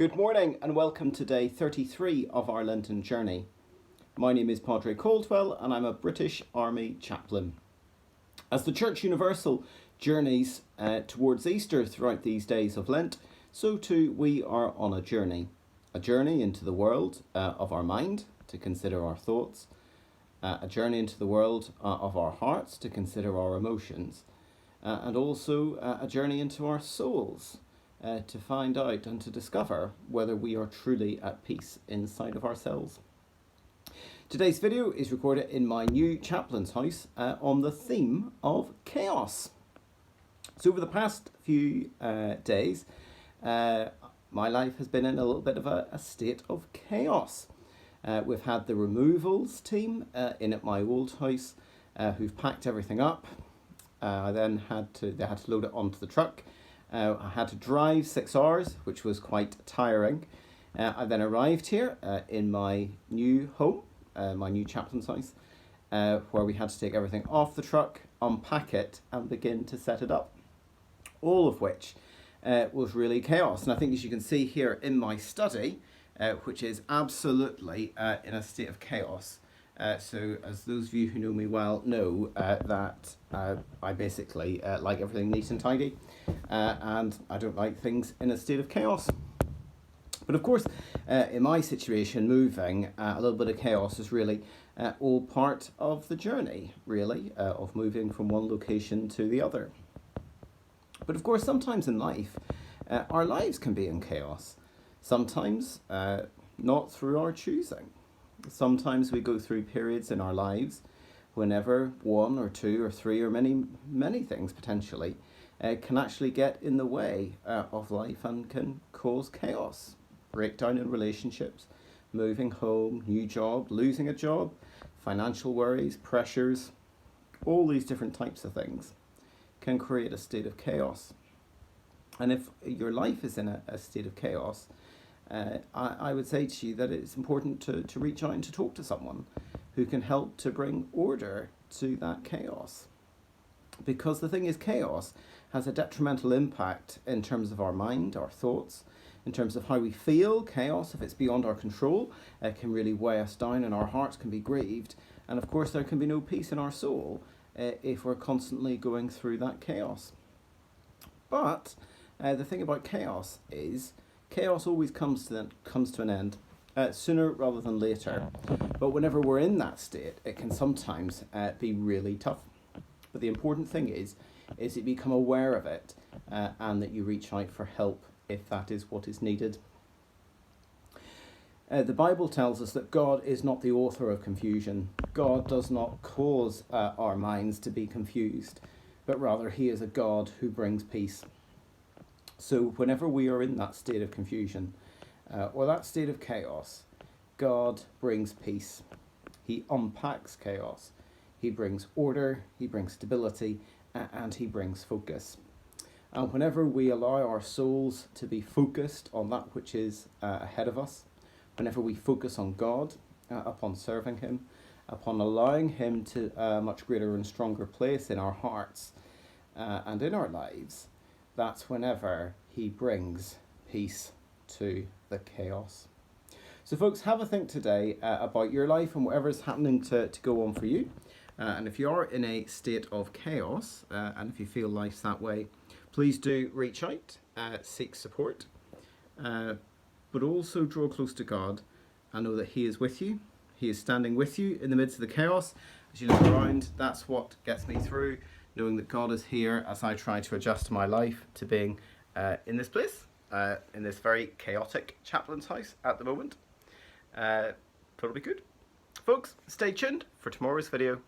Good morning and welcome to day 33 of our Lenten journey. My name is Padre Caldwell and I'm a British Army chaplain. As the Church Universal journeys towards Easter throughout these days of Lent, so too we are on a journey into the world of our mind to consider our thoughts, a journey into the world of our hearts to consider our emotions, and also a journey into our souls to find out and to discover whether we are truly at peace inside of ourselves. Today's video is recorded in my new chaplain's house on the theme of chaos. So over the past few days, my life has been in a little bit of a state of chaos. We've had the removals team in at my old house who've packed everything up. They had to load it onto the truck. I had to drive 6 hours, which was quite tiring. I then arrived here in my new home, my new chaplain's house, where we had to take everything off the truck, unpack it, and begin to set it up. All of which was really chaos. And I think, as you can see here in my study, which is absolutely in a state of chaos. So as those of you who know me well know that I basically like everything neat and tidy, and I don't like things in a state of chaos. But of course, in my situation, moving, a little bit of chaos is really all part of the journey, really, of moving from one location to the other. But of course, sometimes in life, our lives can be in chaos. Sometimes not through our choosing. Sometimes we go through periods in our lives whenever one or two or three or many things potentially can actually get in the way of life and can cause chaos. Breakdown in relationships, moving home, new job, losing a job, financial worries, pressures, all these different types of things can create a state of chaos. And if your life is in a state of chaos, I would say to you that it's important to reach out and to talk to someone who can help to bring order to that chaos. Because the thing is, chaos has a detrimental impact in terms of our mind, our thoughts, in terms of how we feel. Chaos, if it's beyond our control, can really weigh us down and our hearts can be grieved. And of course, there can be no peace in our soul if we're constantly going through that chaos. But the thing about chaos is, chaos always comes to an end sooner rather than later. But whenever we're in that state, it can sometimes be really tough. But the important thing is that you become aware of it and that you reach out for help if that is what is needed. The Bible tells us that God is not the author of confusion. God does not cause our minds to be confused, but rather he is a God who brings peace. So whenever we are in that state of confusion or that state of chaos, God brings peace. He unpacks chaos. He brings order, he brings stability, and he brings focus. And whenever we allow our souls to be focused on that which is ahead of us, whenever we focus on God, upon serving him, upon allowing him to a much greater and stronger place in our hearts and in our lives, that's whenever he brings peace to the chaos. So folks, have a think today about your life and whatever's happening to go on for you. And if you are in a state of chaos, and if you feel life's that way, please do reach out, seek support, but also draw close to God and know that he is with you. He is standing with you in the midst of the chaos. As you look around, that's what gets me through, knowing that God is here as I try to adjust my life to being in this place, in this very chaotic chaplain's house at the moment. But it'll be good. Folks, stay tuned for tomorrow's video.